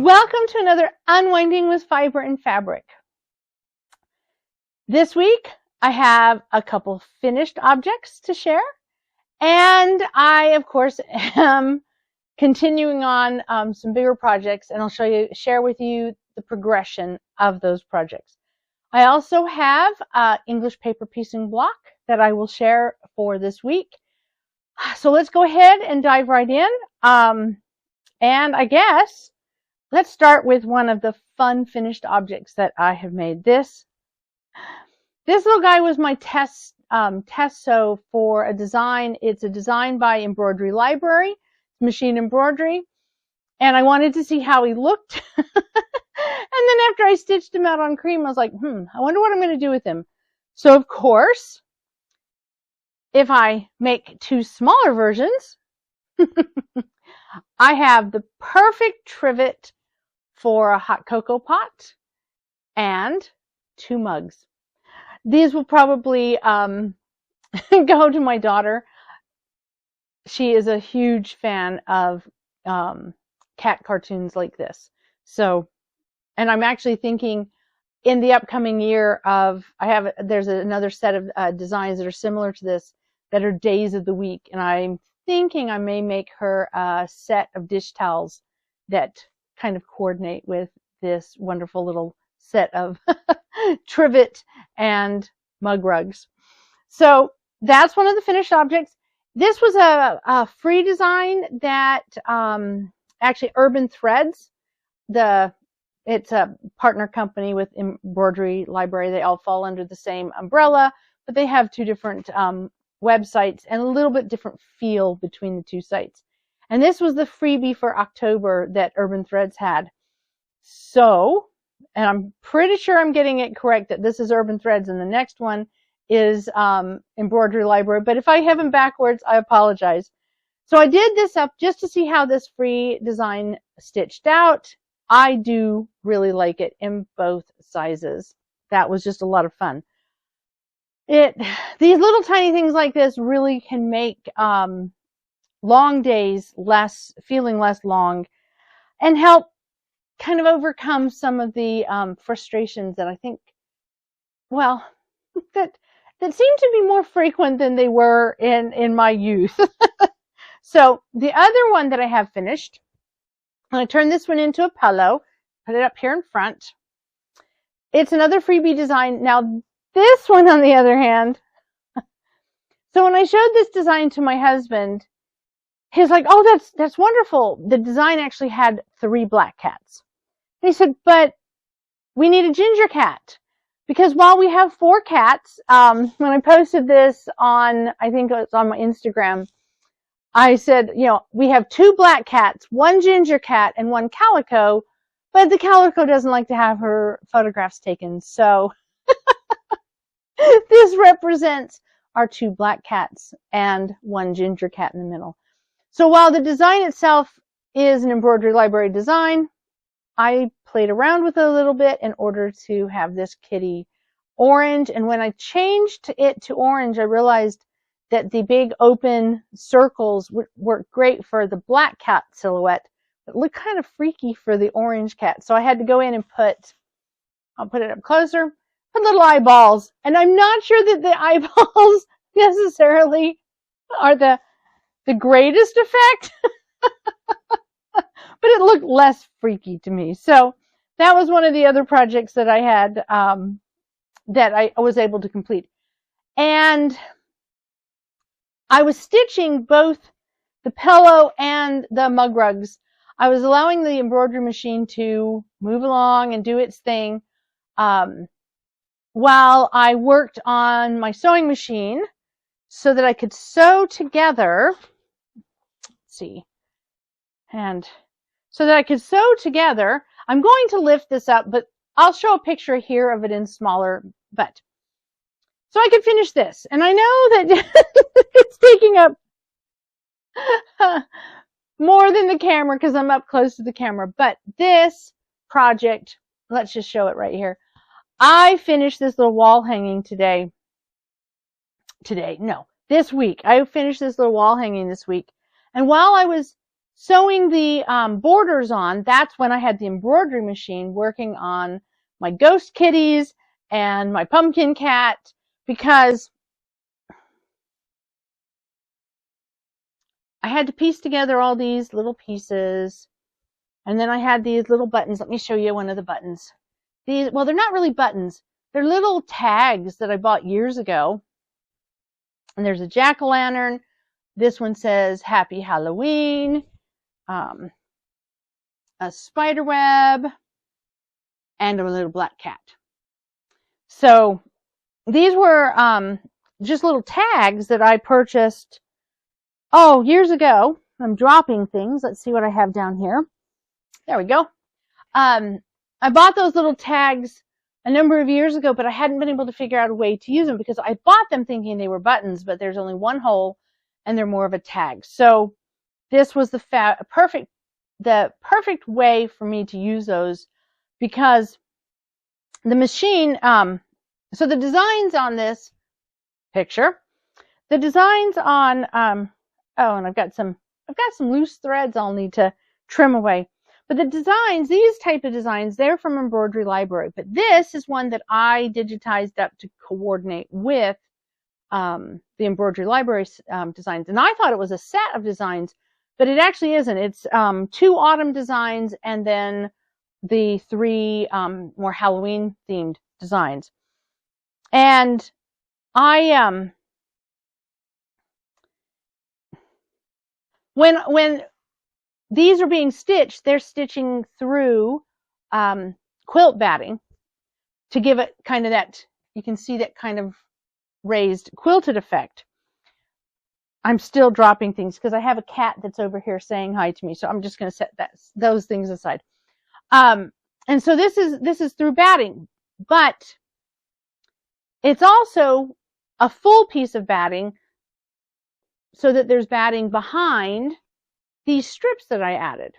Welcome to another Unwinding with Fiber and Fabric. This week, I have a couple finished objects to share, and I, of course, am continuing on some bigger projects, and I'll share with you the progression of those projects. I also have English paper piecing block that I will share for this week. So let's go ahead and dive right in. And I guess let's start with one of the fun finished objects that I have made. This little guy was my test sew for a design. It's a design by Embroidery Library, machine embroidery, and I wanted to see how he looked. And then after I stitched him out on cream, I was like, I wonder what I'm going to do with him. So of course, if I make two smaller versions, I have the perfect trivet for a hot cocoa pot and two mugs. These will probably go to my daughter. She is a huge fan of cat cartoons like this. So, and I'm actually thinking in the upcoming year there's another set of designs that are similar to this that are days of the week, and I'm thinking I may make her a set of dish towels that kind of coordinate with this wonderful little set of trivet and mug rugs. So that's one of the finished objects. This was a free design that actually Urban Threads, it's a partner company with Embroidery Library. They all fall under the same umbrella, but they have two different websites and a little bit different feel between the two sites. And this was the freebie for October that Urban Threads had. So, and I'm pretty sure I'm getting it correct that this is Urban Threads and the next one is Embroidery Library. But if I have them backwards, I apologize. So I did this up just to see how this free design stitched out. I do really like it in both sizes. That was just a lot of fun. These little tiny things like this really can make long days feeling less long, and help kind of overcome some of the frustrations that I think, well, that seem to be more frequent than they were in my youth. So the other one that I have finished, I'm going to turn this one into a pillow, put it up here in front. It's another freebie design. Now this one, on the other hand, so when I showed this design to my husband, he was like, oh, that's wonderful. The design actually had 3 black cats. And he said, but we need a ginger cat. Because while we have 4 cats, when I posted this on, I think it was on my Instagram, I said, we have 2 black cats, 1 ginger cat, and 1 calico, but the calico doesn't like to have her photographs taken. So this represents our 2 black cats and 1 ginger cat in the middle. So while the design itself is an Embroidery Library design, I played around with it a little bit in order to have this kitty orange. And when I changed it to orange, I realized that the big open circles would work great for the black cat silhouette, but looked kind of freaky for the orange cat. So I had to go in and I'll put it up closer, put little eyeballs. And I'm not sure that the eyeballs necessarily are the greatest effect, but it looked less freaky to me. So that was one of the other projects that I had that I was able to complete. And I was stitching both the pillow and the mug rugs. I was allowing the embroidery machine to move along and do its thing while I worked on my sewing machine so that I could sew together. And so that I could sew together. I'm going to lift this up, but I'll show a picture here of it in smaller, but so I could finish this. And I know that it's taking up more than the camera because I'm up close to the camera, but this project, let's just show it right here. I finished this little wall hanging this week. I finished this little wall hanging this week. And while I was sewing the borders on, that's when I had the embroidery machine working on my ghost kitties and my pumpkin cat, because I had to piece together all these little pieces. And then I had these little buttons. Let me show you one of the buttons. These, well, they're not really buttons. They're little tags that I bought years ago. And there's a jack-o'-lantern. This one says Happy Halloween, a spider web, and a little black cat. So these were just little tags that I purchased, years ago. I'm dropping things. Let's see what I have down here. There we go. I bought those little tags a number of years ago, but I hadn't been able to figure out a way to use them because I bought them thinking they were buttons, but there's only one hole and they're more of a tag. So this was the perfect way for me to use those, because the machine, so the designs on this picture, the designs on, and I've got some loose threads I'll need to trim away. But the designs, these type of designs, they're from Embroidery Library. But this is one that I digitized up to coordinate with the Embroidery Library designs. And I thought it was a set of designs, but it actually isn't. It's 2 autumn designs and then the 3 more Halloween themed designs. And I when these are being stitched, they're stitching through quilt batting to give it kind of that, you can see that kind of raised quilted effect. I'm still dropping things because I have a cat that's over here saying hi to me, so I'm just going to set those things aside. And so this is through batting, but it's also a full piece of batting so that there's batting behind these strips that I added.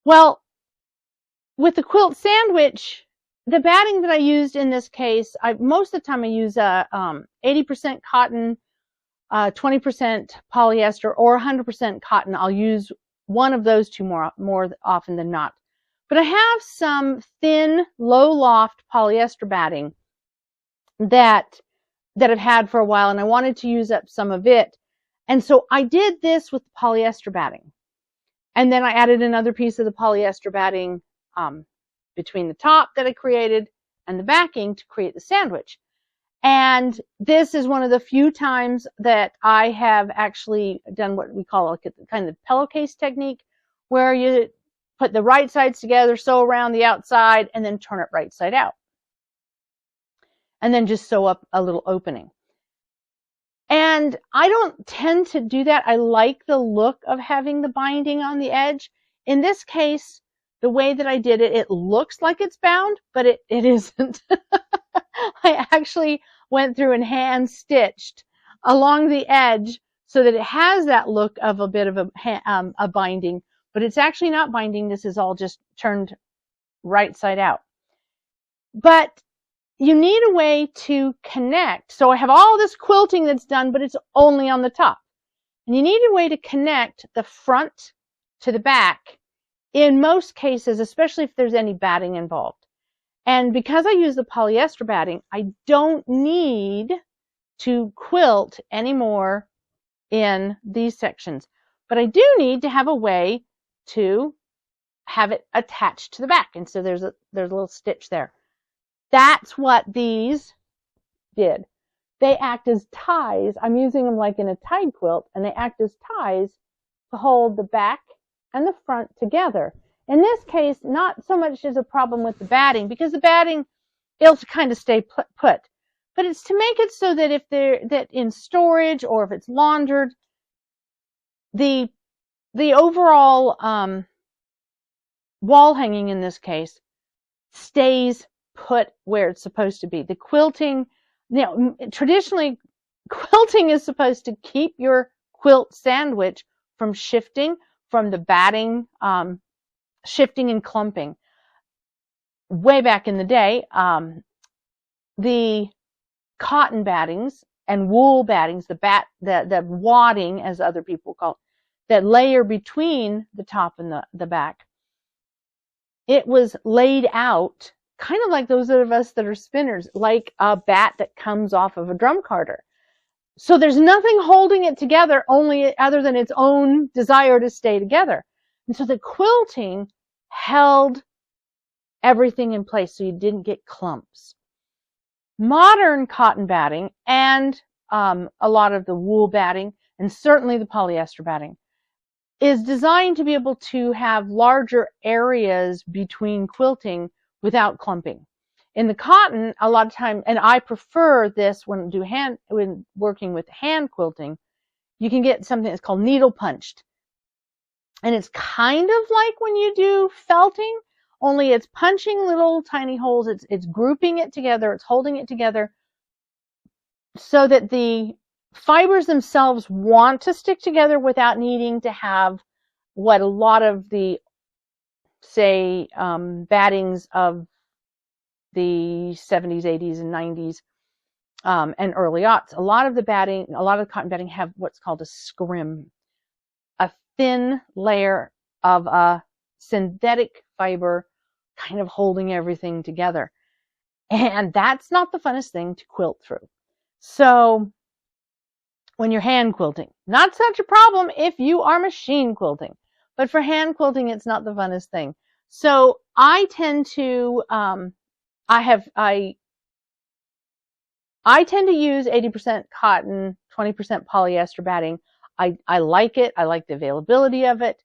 Well, with the quilt sandwich, the batting that I used in this case, most of the time I use 80% cotton, 20% polyester, or 100% cotton. I'll use one of those two more often than not. But I have some thin, low loft polyester batting that I've had for a while, and I wanted to use up some of it. And so I did this with polyester batting. And then I added another piece of the polyester batting between the top that I created and the backing to create the sandwich. And this is one of the few times that I have actually done what we call like a kind of pillowcase technique, where you put the right sides together, sew around the outside, and then turn it right side out. And then just sew up a little opening. And I don't tend to do that. I like the look of having the binding on the edge. In this case, the way that I did it, it looks like it's bound, but it isn't. I actually went through and hand stitched along the edge so that it has that look of a bit of a binding, but it's actually not binding. This is all just turned right side out. But you need a way to connect. So I have all this quilting that's done, but it's only on the top. And you need a way to connect the front to the back in most cases, especially if there's any batting involved. And because I use the polyester batting, I don't need to quilt anymore in these sections. But I do need to have a way to have it attached to the back. And so there's a little stitch there. That's what these did. They act as ties. I'm using them like in a tied quilt, and they act as ties to hold the back and the front together. In this case, not so much as a problem with the batting, because the batting, it'll kind of stay put. But it's to make it so that if that in storage or if it's laundered, the overall wall hanging in this case stays put where it's supposed to be. The quilting, traditionally quilting is supposed to keep your quilt sandwich from shifting, from the batting shifting and clumping. Way back in the day, the cotton battings and wool battings, the wadding as other people call it, that layer between the top and the back, it was laid out kind of like those of us that are spinners, like a bat that comes off of a drum carder. So there's nothing holding it together only other than its own desire to stay together. And so the quilting held everything in place so you didn't get clumps. Modern cotton batting and a lot of the wool batting, and certainly the polyester batting, is designed to be able to have larger areas between quilting without clumping. In the cotton, a lot of time, and I prefer this when working with hand quilting, you can get something that's called needle punched. And it's kind of like when you do felting, only it's punching little tiny holes, it's grouping it together, it's holding it together so that the fibers themselves want to stick together without needing to have what a lot of the, say, battings of the 70s, 80s, and 90s, and early aughts. A lot of the cotton batting have what's called a scrim, a thin layer of a synthetic fiber kind of holding everything together. And that's not the funnest thing to quilt through. So when you're hand quilting, not such a problem if you are machine quilting, but for hand quilting, it's not the funnest thing. So I tend to, I tend to use 80% cotton, 20% polyester batting. I like it. I like the availability of it.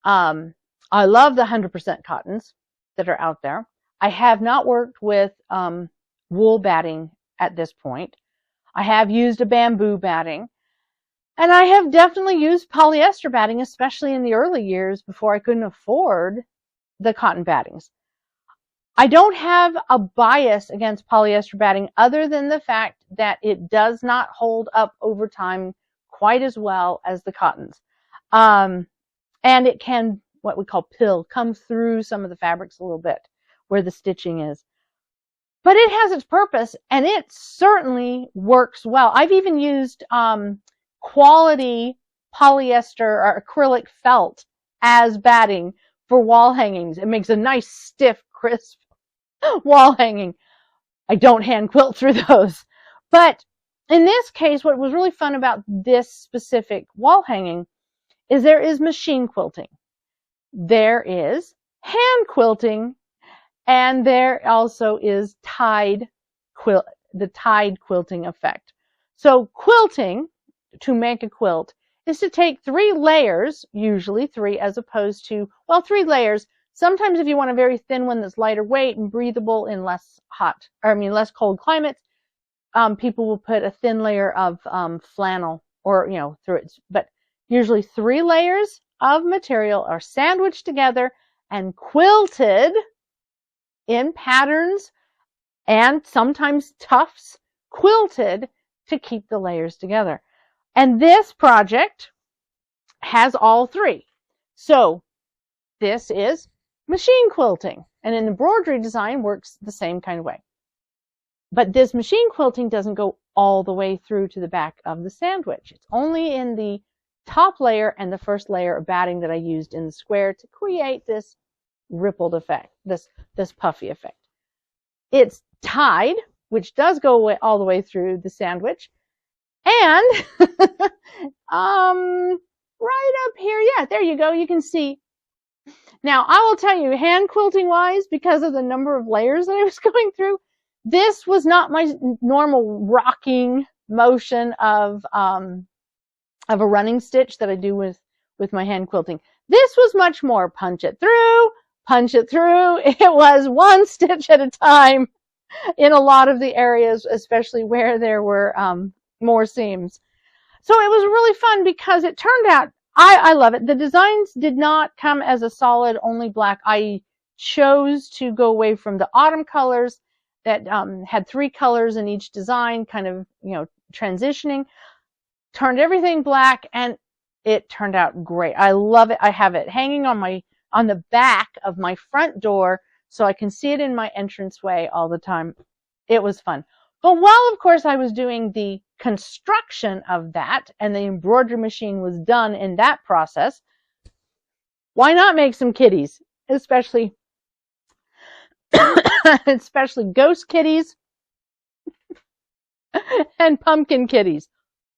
I love the 100% cottons that are out there. I have not worked with wool batting at this point. I have used a bamboo batting. And I have definitely used polyester batting, especially in the early years before I couldn't afford the cotton battings. I don't have a bias against polyester batting other than the fact that it does not hold up over time quite as well as the cottons. And it can, what we call come through some of the fabrics a little bit where the stitching is. But it has its purpose and it certainly works well. I've even used quality polyester or acrylic felt as batting for wall hangings. It makes a nice, stiff, crisp wall hanging. I don't hand quilt through those. But in this case, what was really fun about this specific wall hanging is there is machine quilting. There is hand quilting, and there also is the tied quilting effect. So quilting, to make a quilt, is to take 3 layers, usually 3 as opposed to, 3 layers. Sometimes if you want a very thin one that's lighter weight and breathable in less cold climates, people will put a thin layer of flannel or, through it. But usually 3 layers of material are sandwiched together and quilted in patterns and sometimes tufts, quilted to keep the layers together. And this project has all 3. So this is machine quilting, and an embroidery design works the same kind of way. But this machine quilting doesn't go all the way through to the back of the sandwich. It's only in the top layer and the first layer of batting that I used in the square to create this rippled effect, this puffy effect. It's tied, which does go all the way through the sandwich. And right up here, yeah, there you go, you can see. Now, I will tell you, hand quilting wise, because of the number of layers that I was going through, this was not my normal rocking motion of a running stitch that I do with my hand quilting. This was much more punch it through. It was one stitch at a time in a lot of the areas, especially where there were more seams. So it was really fun because it turned out, I love it. The designs did not come as a solid only black. I chose to go away from the autumn colors that had 3 colors in each design, kind of, transitioning, turned everything black, and it turned out great. I love it. I have it hanging on the back of my front door so I can see it in my entranceway all the time. It was fun. But while, of course, I was doing the construction of that and the embroidery machine was done in that process, why not make some kitties, especially ghost kitties and pumpkin kitties?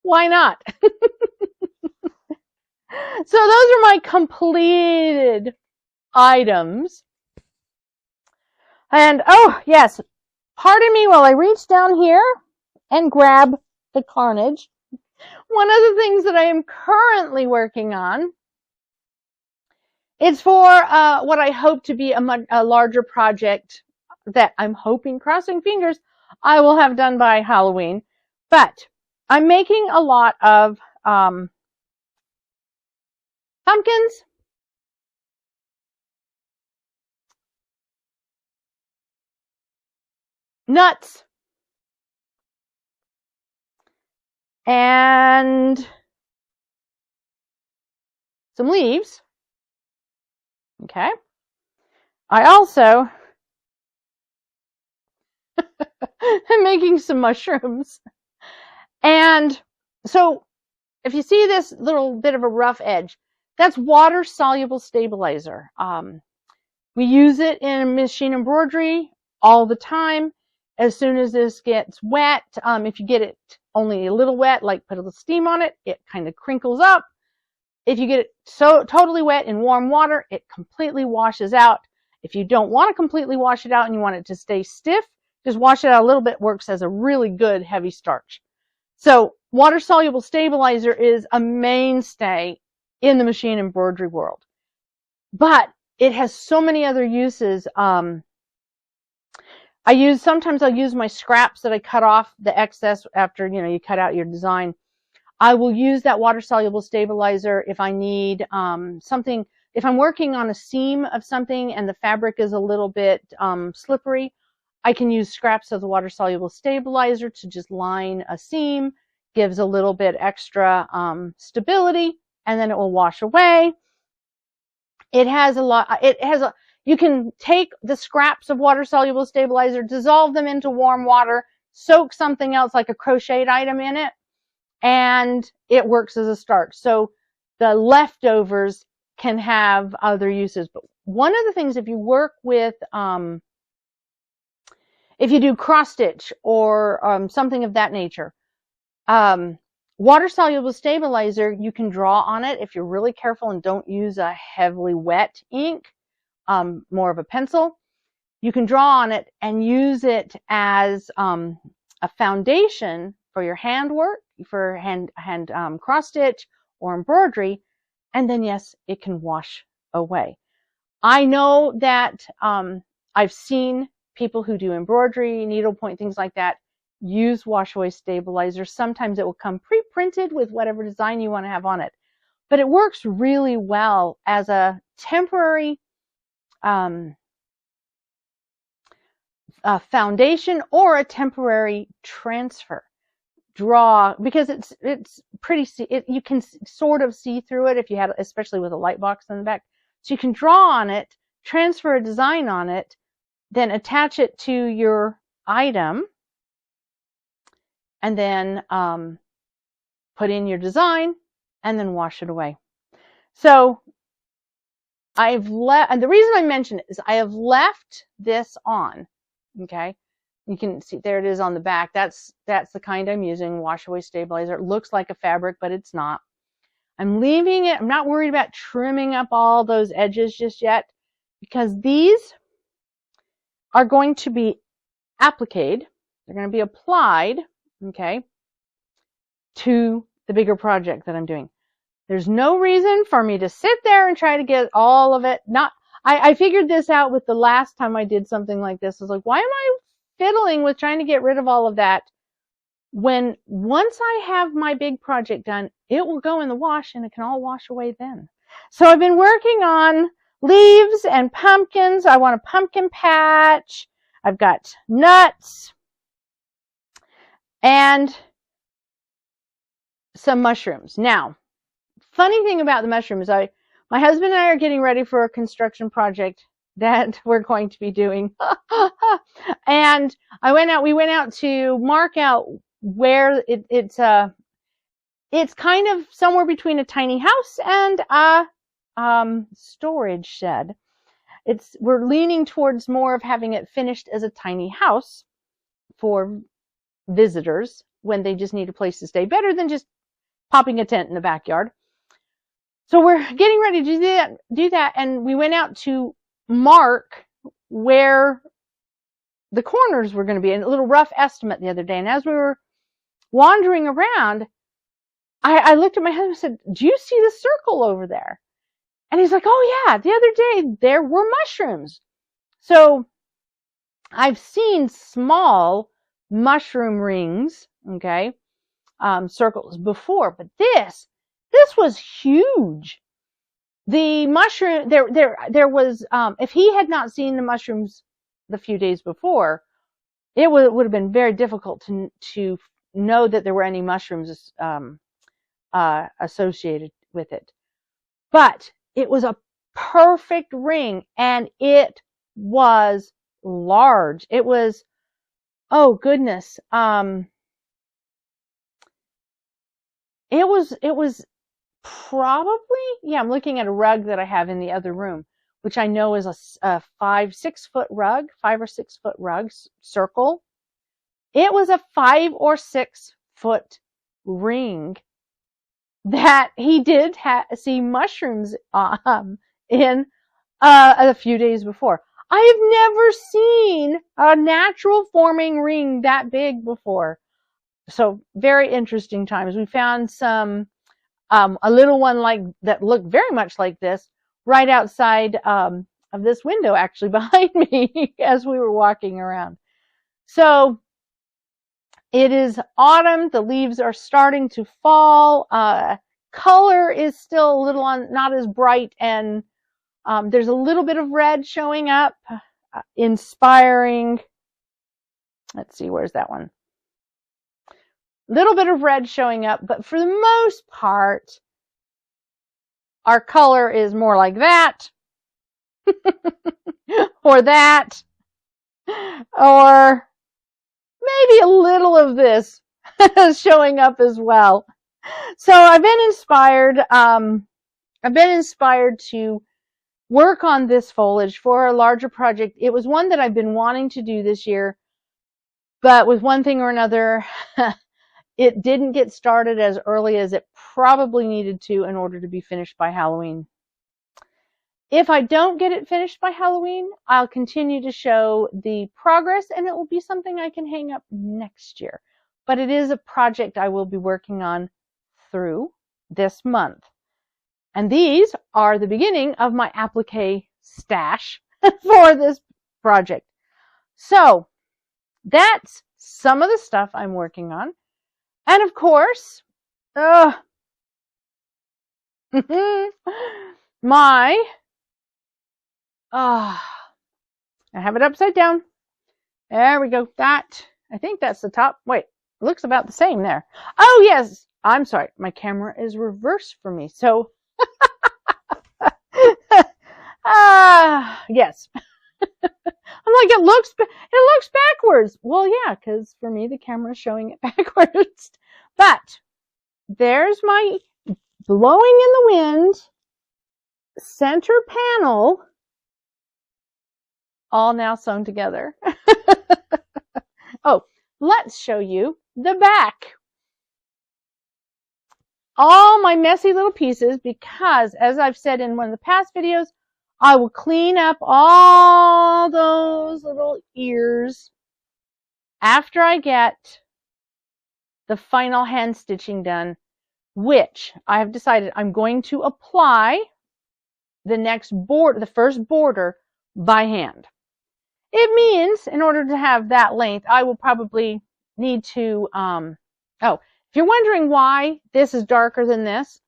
Why not? So those are my completed items. And oh, yes, pardon me while I reach down here and grab the carnage. One of the things that I am currently working on is for what I hope to be a larger project that I'm hoping, crossing fingers, I will have done by Halloween. But I'm making a lot of pumpkins, nuts, and some leaves. Okay. I also am making some mushrooms. And so if you see this little bit of a rough edge, that's water-soluble stabilizer. We use it in machine embroidery all the time. As soon as this gets wet, if you get it only a little wet, like put a little steam on it, it kind of crinkles up. If you get it so totally wet in warm water, it completely washes out. If you don't want to completely wash it out and you want it to stay stiff, just wash it out a little bit. Works as a really good heavy starch. So water-soluble stabilizer is a mainstay in the machine embroidery world. But it has so many other uses. Sometimes I'll use my scraps that I cut off the excess after, you cut out your design. I will use that water-soluble stabilizer if I need something. If I'm working on a seam of something and the fabric is a little bit slippery, I can use scraps of the water-soluble stabilizer to just line a seam. Gives a little bit extra stability, and then it will wash away. It has a lot. You can take the scraps of water-soluble stabilizer, dissolve them into warm water, soak something else like a crocheted item in it, and it works as a starch. So the leftovers can have other uses. But one of the things, if you work with, if you do cross stitch or something of that nature, water-soluble stabilizer, you can draw on it if you're really careful and don't use a heavily wet ink, more of a pencil. You can draw on it and use it as a foundation for your handwork, for hand cross stitch or embroidery, and then yes, it can wash away. I know that I've seen people who do embroidery, needlepoint, things like that, use wash away stabilizer. Sometimes it will come pre-printed with whatever design you want to have on it, but it works really well as a temporary foundation or a temporary transfer. Draw, because it's pretty, you can sort of see through it if you had, especially with a light box in the back. So you can draw on it, transfer a design on it, then attach it to your item, and then put in your design, and then wash it away. So I've left, and the reason I mention it is I have left this on. Okay, you can see there it is on the back. That's the kind I'm using, wash away stabilizer. It looks like a fabric, but it's not. I'm leaving it. I'm not worried about trimming up all those edges just yet, because these are going to be appliqued. They're going to be applied, okay, to the bigger project that I'm doing. There's no reason for me to sit there and try to get all of it. I figured this out with the last time I did something like this. I was like, why am I fiddling with trying to get rid of all of that when once I have my big project done, it will go in the wash and it can all wash away then. So I've been working on leaves and pumpkins. I want a pumpkin patch. I've got nuts and some mushrooms. Now, funny thing about the mushrooms, my husband and I are getting ready for a construction project that we're going to be doing. And we went out to mark out where it's kind of somewhere between a tiny house and a storage shed. We're leaning towards more of having it finished as a tiny house for visitors when they just need a place to stay, better than just popping a tent in the backyard. So we're getting ready to do that, and we went out to mark where the corners were going to be, a little rough estimate the other day. And as we were wandering around, I looked at my husband and said, "Do you see the circle over there?" And he's like, "Oh yeah, the other day there were mushrooms." So I've seen small mushroom rings, okay, circles before, but this was huge. The mushroom, there was, if he had not seen the mushrooms the few days before, it would have been very difficult to know that there were any mushrooms associated with it. But it was a perfect ring, and it was large. It was, oh goodness, it was probably, yeah, I'm looking at a rug that I have in the other room, which I know is a 5 or 6 foot rug, circle. It was a 5 or 6 foot ring that he did see mushrooms in a few days before. I have never seen a natural forming ring that big before. So very interesting times. We found some, a little one that looked very much like this right outside of this window, actually behind me as we were walking around. So it is autumn. The leaves are starting to fall. Color is still a little not as bright, and there's a little bit of red showing up, inspiring. Let's see, where's that one? Little bit of red showing up, but for the most part, our color is more like that, or that, or maybe a little of this showing up as well. So I've been inspired to work on this foliage for a larger project. It was one that I've been wanting to do this year, but with one thing or another, it didn't get started as early as it probably needed to in order to be finished by Halloween. If I don't get it finished by Halloween, I'll continue to show the progress, and it will be something I can hang up next year. But it is a project I will be working on through this month. And these are the beginning of my applique stash for this project. So that's some of the stuff I'm working on. And of course, I have it upside down. There we go. I think that's the top. Wait, it looks about the same there. Oh yes, I'm sorry. My camera is reversed for me. So, yes. I'm like, it looks backwards. Well, yeah, because for me, the camera is showing it backwards. But there's my blowing in the wind center panel, all now sewn together. Oh, let's show you the back. All my messy little pieces, because as I've said in one of the past videos, I will clean up all those little ears after I get the final hand stitching done, which I have decided I'm going to apply the first border by hand. It means in order to have that length, I will probably need to, if you're wondering why this is darker than this,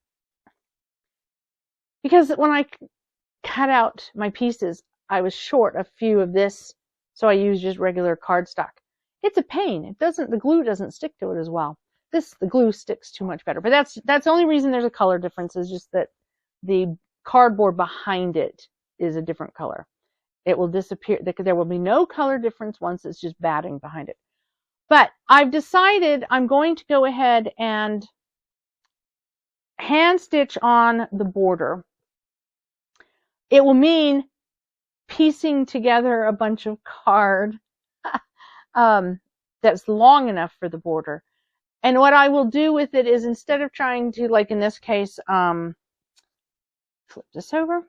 because when I cut out my pieces, I was short a few of this, so I used just regular cardstock. It's a pain. The glue doesn't stick to it as well. The glue sticks too much better. But that's the only reason there's a color difference, is just that the cardboard behind it is a different color. It will disappear. There will be no color difference once it's just batting behind it. But I've decided I'm going to go ahead and hand stitch on the border. It will mean piecing together a bunch of card that's long enough for the border. And what I will do with it is, instead of trying to, like in this case, flip this over,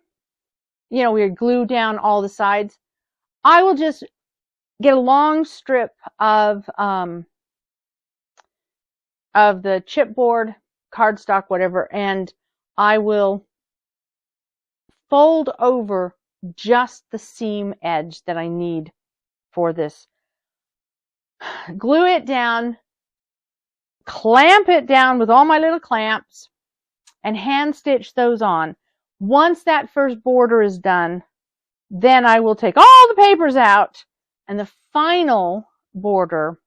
you know, we glue down all the sides, I will just get a long strip of the chipboard, cardstock, whatever, and I will fold over just the seam edge that I need for this. Glue it down, clamp it down with all my little clamps, and hand stitch those on. Once that first border is done, then I will take all the papers out, and the final border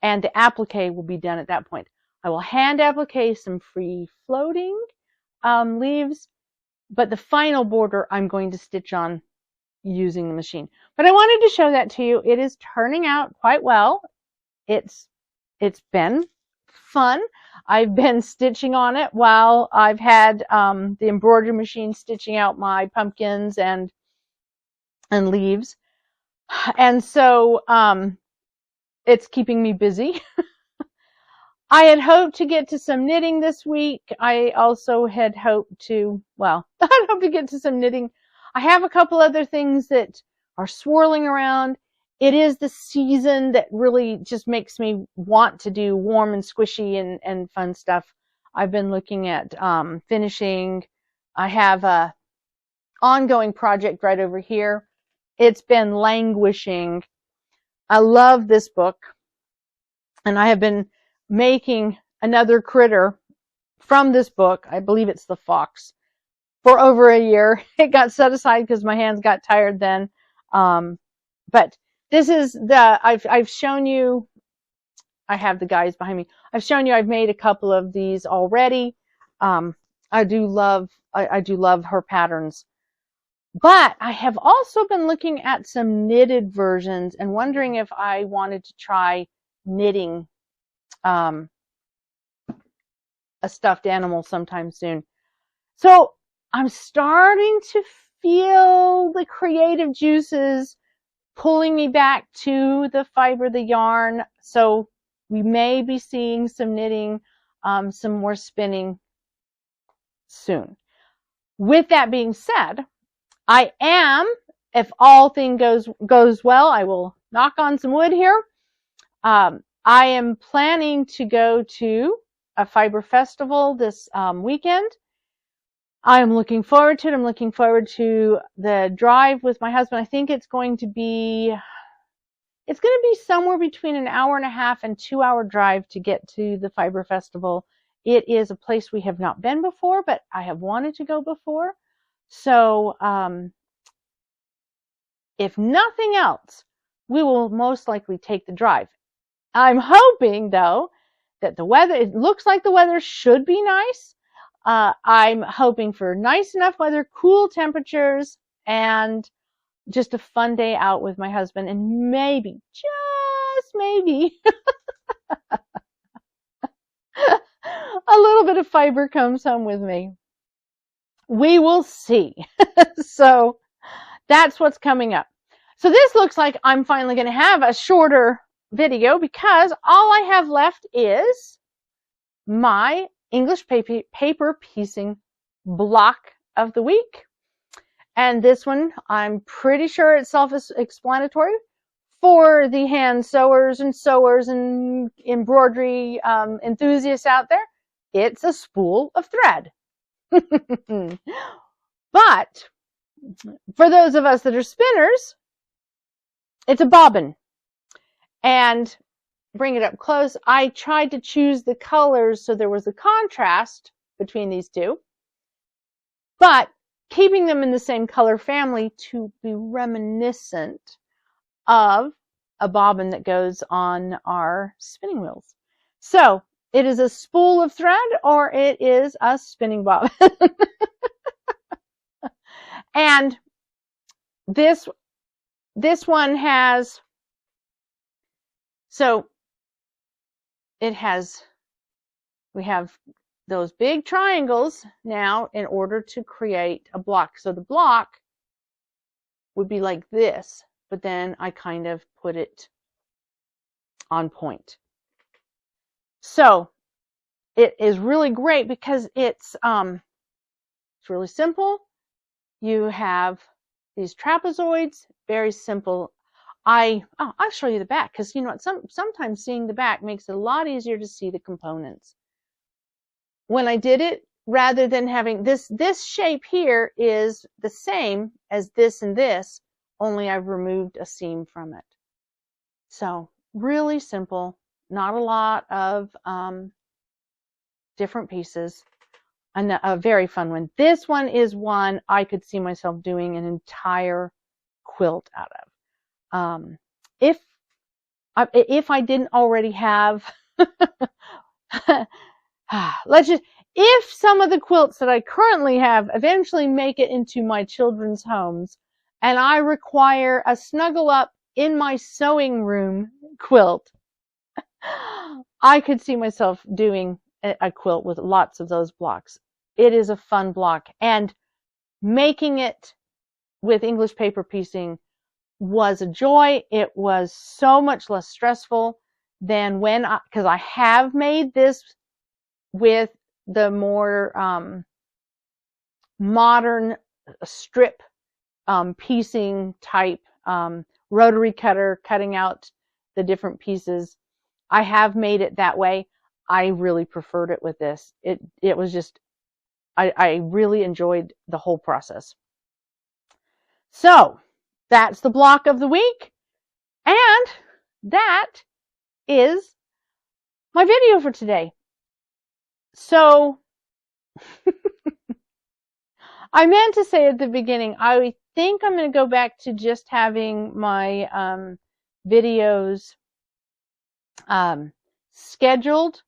and the applique will be done at that point. I will hand applique some free floating leaves, but the final border I'm going to stitch on using the machine. But I wanted to show that to you. It is turning out quite well. It's been fun. I've been stitching on it while I've had the embroidery machine stitching out my pumpkins and leaves. And so it's keeping me busy. I had hoped to get to some knitting this week. I also had hoped to, well, I'd hoped to get to some knitting. I have a couple other things that are swirling around. It is the season that really just makes me want to do warm and squishy and fun stuff. I've been looking at finishing. I have a ongoing project right over here. It's been languishing. I love this book, and I have been making another critter from this book. I believe it's the fox, for over a year. It got set aside because my hands got tired then. But this is I've shown you, I have the guys behind me. I've shown you I've made a couple of these already. I do love her patterns. But I have also been looking at some knitted versions and wondering if I wanted to try knitting a stuffed animal sometime soon. So I'm starting to feel the creative juices pulling me back to the fiber, the yarn. So we may be seeing some knitting, some more spinning soon. With that being said, I am, if all things goes well, I will knock on some wood here. I am planning to go to a fiber festival this weekend. I am looking forward to it. I'm looking forward to the drive with my husband. I think it's going to be somewhere between an hour and a half and 2-hour drive to get to the fiber festival. It is a place we have not been before, but I have wanted to go before. So if nothing else, we will most likely take the drive. I'm hoping, though, that the weather, it looks like the weather should be nice. I'm hoping for nice enough weather, cool temperatures, and just a fun day out with my husband, and maybe, just maybe, a little bit of fiber comes home with me. We will see. So that's what's coming up. So this looks like I'm finally going to have a shorter video because all I have left is my English paper piecing block of the week. And this one, I'm pretty sure it's self-explanatory for the hand sewers and embroidery enthusiasts out there. It's a spool of thread. But for those of us that are spinners, it's a bobbin. And bring it up close, I tried to choose the colors so there was a contrast between these two, but keeping them in the same color family to be reminiscent of a bobbin that goes on our spinning wheels. So it is a spool of thread or it is a spinning bobbin. And this one has, so it has, we have those big triangles now in order to create a block. So the block would be like this, but then I kind of put it on point. So it is really great because it's really simple. You have these trapezoids, very simple. I'll show you the back, because you know what, sometimes seeing the back makes it a lot easier to see the components. When I did it, rather than having this shape here is the same as this and this, only I've removed a seam from it. So really simple, not a lot of different pieces, and a very fun one. This one is one I could see myself doing an entire quilt out of. If I didn't already have if some of the quilts that I currently have eventually make it into my children's homes and I require a snuggle up in my sewing room quilt, I could see myself doing a quilt with lots of those blocks. It is a fun block, and making it with English paper piecing was a joy. It was so much less stressful than because I have made this with the more modern strip piecing type rotary cutter, cutting out the different pieces. I have made it that way. I really preferred it with this. It was just, I really enjoyed the whole process. So that's the block of the week, and that is my video for today. So I meant to say at the beginning, I think I'm going to go back to just having my videos scheduled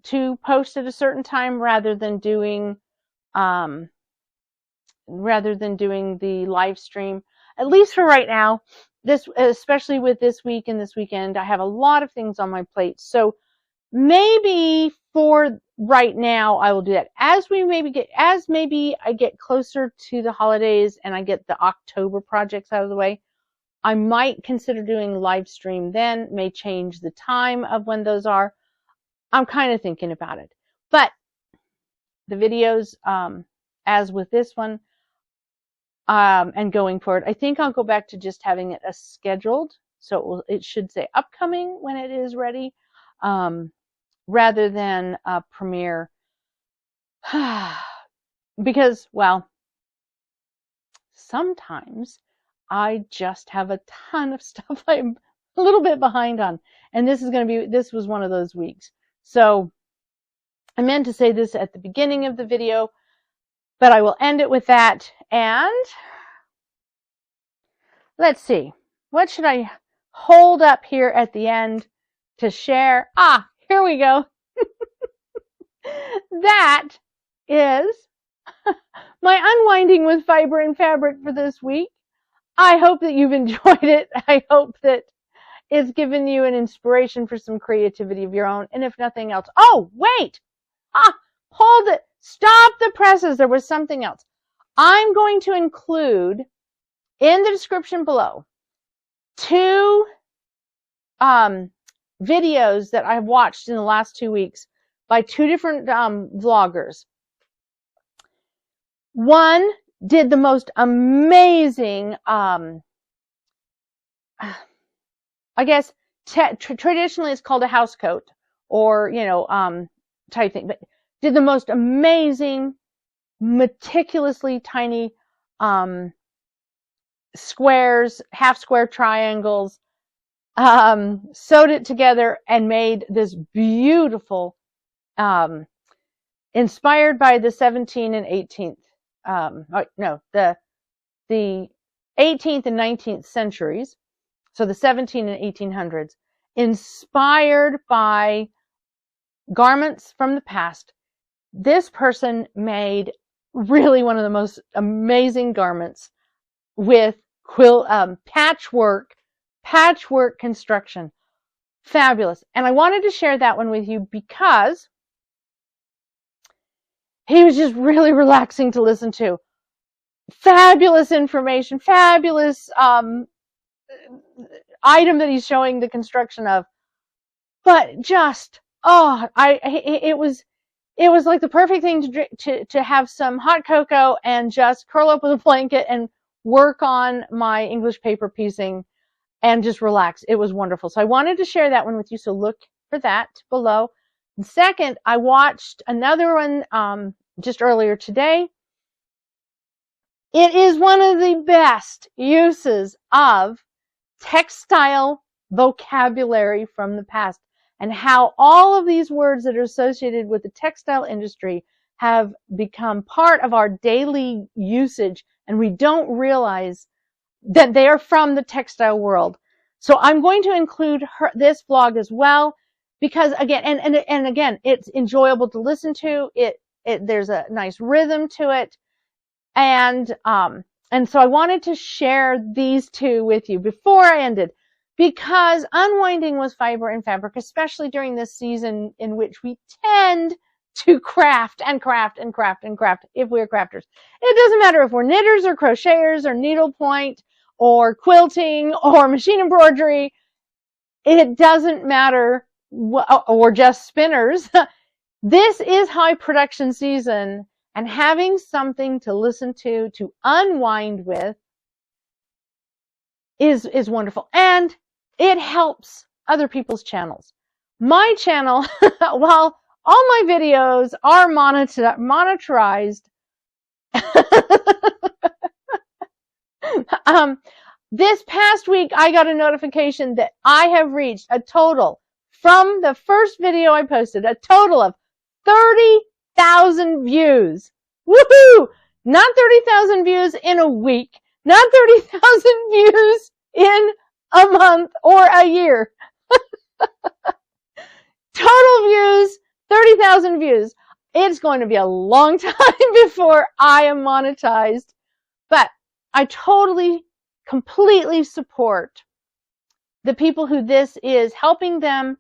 to post at a certain time rather than doing the live stream, at least for right now. This, especially with this week and this weekend, I have a lot of things on my plate. So maybe for right now, I will do that. As maybe I get closer to the holidays and I get the October projects out of the way, I might consider doing live stream then. May change the time of when those are. I'm kind of thinking about it. But the videos, as with this one, and going forward, I think I'll go back to just having it as scheduled. So it should say upcoming when it is ready, rather than premiere. Because, well, sometimes I just have a ton of stuff I'm a little bit behind on. And this was one of those weeks. So I meant to say this at the beginning of the video, but I will end it with that. And let's see, what should I hold up here at the end to share? Here we go. That is my unwinding with fiber and fabric for this week. I hope that you've enjoyed it. I hope that it's given you an inspiration for some creativity of your own. And if nothing else, oh, wait, hold it. Stop the presses. There was something else. I'm going to include in the description below 2 videos that I've watched in the last 2 weeks by 2 different vloggers. One did the most amazing, I guess traditionally it's called a house coat, or type thing, but did the most amazing, meticulously tiny squares, half square triangles, sewed it together and made this beautiful, inspired by the 17th and 18th, the 18th and 19th centuries, so the 17 and 1800s, inspired by garments from the past. This person made really one of the most amazing garments with patchwork construction. Fabulous. And I wanted to share that one with you because he was just really relaxing to listen to. Fabulous information, fabulous item that he's showing the construction of. But just, it was like the perfect thing to have some hot cocoa and just curl up with a blanket and work on my English paper piecing and just relax. It was wonderful. So I wanted to share that one with you. So look for that below. And second, I watched another one just earlier today. It is one of the best uses of textile vocabulary from the past, and how all of these words that are associated with the textile industry have become part of our daily usage, and we don't realize that they are from the textile world. So I'm going to include this vlog as well, because again, and again, it's enjoyable to listen to. There's a nice rhythm to it. And so I wanted to share these two with you before I ended, because unwinding with fiber and fabric, especially during this season in which we tend to craft and craft and craft and craft if we're crafters. It doesn't matter if we're knitters or crocheters or needlepoint or quilting or machine embroidery. It doesn't matter, or just spinners. This is high production season, and having something to listen to unwind with is wonderful. And it helps other people's channels. My channel, while all my videos are monetized, this past week I got a notification that I have reached a total, from the first video I posted, a total of 30,000 views. Woohoo! Not 30,000 views in a week, not 30,000 views in a month or a year. Total views, 30,000 views. It's going to be a long time before I am monetized, but I totally, completely support the people who this is helping them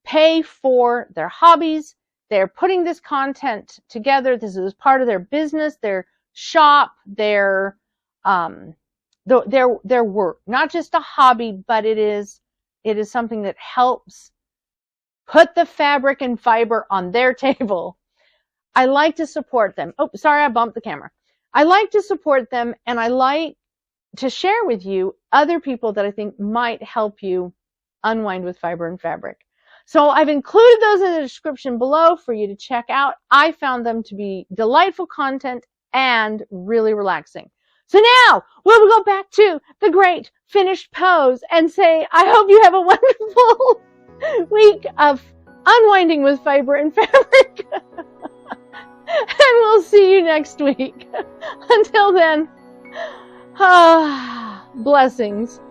pay for their hobbies. They're putting this content together. This is part of their business, their shop, their work. Not just a hobby, but it is something that helps put the fabric and fiber on their table. I like to support them. Oh, sorry, I bumped the camera. I like to support them, and I like to share with you other people that I think might help you unwind with fiber and fabric. So I've included those in the description below for you to check out. I found them to be delightful content and really relaxing. So now we'll go back to the great finished pose and say, I hope you have a wonderful week of unwinding with fiber and fabric. And we'll see you next week. Until then, blessings.